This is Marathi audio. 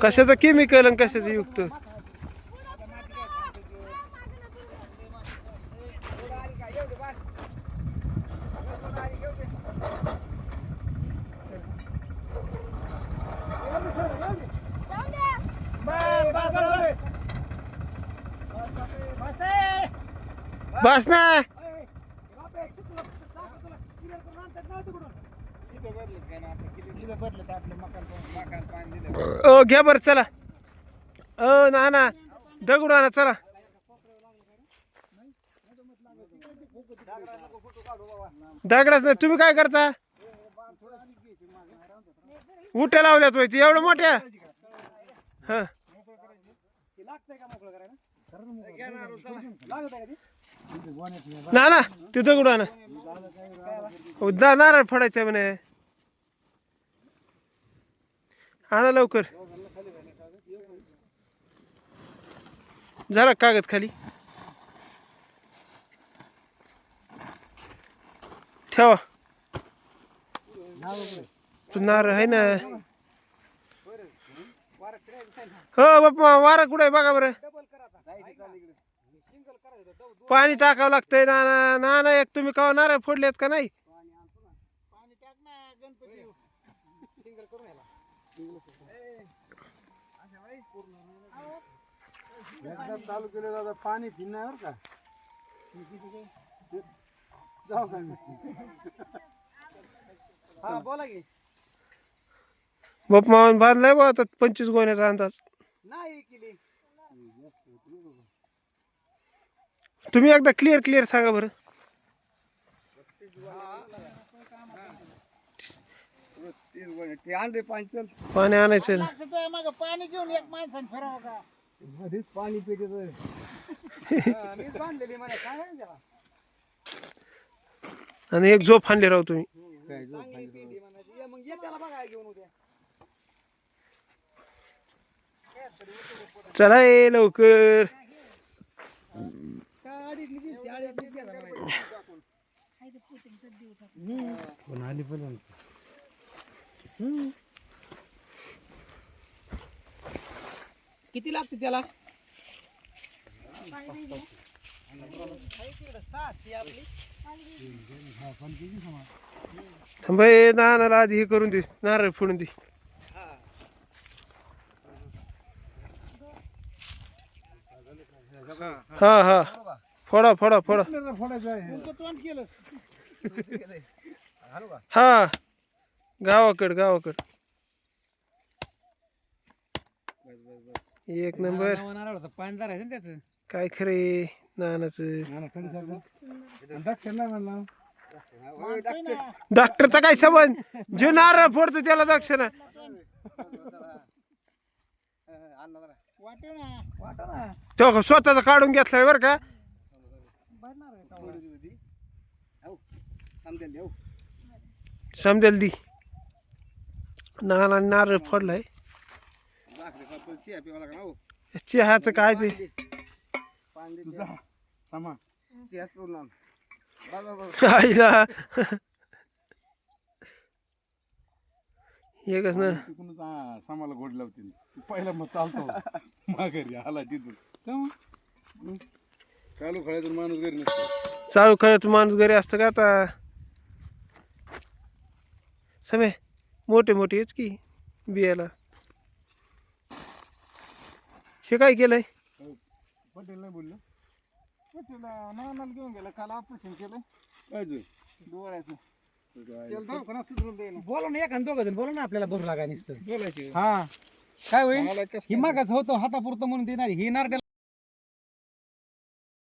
कशाचं केमिकल आणि कशाचं युक्त. बस ना. ओ घ्या बरं चला. ना ना दगड आणा चला. दगडच नाही. तुम्ही काय करता. उठ्या लावल्यात होय ती एवढं मोठ्या. हा ना ना ते दगड आणा. नारळ फोडायचं म्हणे. आणा लवकर. झाला कागद खाली ठेवा. तू नारळ आहे ना. हो बाप्पा वारा कुठे आहे बघा बरं. पाणी टाकावं लागतंय. ना ना ना एक तुम्ही का नारळ फोडलेत का नाही. चालू केलं दादा पाणी फिरणार का. हा बोला की. बाप्पा बांधलाय बा आता 25 गोण्याचा अंदाज. नाही केली तुम्ही एकदा क्लिअर सांगा बरं. पाणी आणायचं. पाणी घेऊन एक माणसाने फिरावं का. मध्येच पाणी पेटत. बांधलेली मला काय आहे त्याला. आणि एक झोप आणली राव तुम्ही. मग ये त्याला बघा घेऊन उद्या. चला ये लवकर. किती लागते त्याला. थांबाय नानाला आधी हे करून दे. नारळ फोडून दे. हा हा फोडा फोडा फोडा. हा गावाकड एक नंबर. पाणी धरायचं त्याच काय खरे नानाचं. डॉक्टरचा काय संबंध. जे नारळ फोडतो त्याला दक्षिणा. तो स्वतःचा काढून घेतलाय बर का. समजेल दी. नाना नारळ फोडलाय. चहाचं काय ते. आईला एकच ना. सामाला गोड लावतील पहिला मग चालतो माघारी आला तिथून. चालू खेळायचं माणूस घरी नसतो. चालू खेळायचं माणूस घरी असतं का आता. समय मोठे हेच की बियाला. हे काय केलंय. पटेल नाही बोललो. पटेल नानाला घेऊन गेला काल ऑपरेशन केलं. काय डोळ्याचं. बोला ना एखादं दोघं जण बोला ना आपल्याला भरू लागाय नुसतं बोलायचं. हा काय होईल. ही मागाच होतो हातापुरतं म्हणून देणार ही नारळ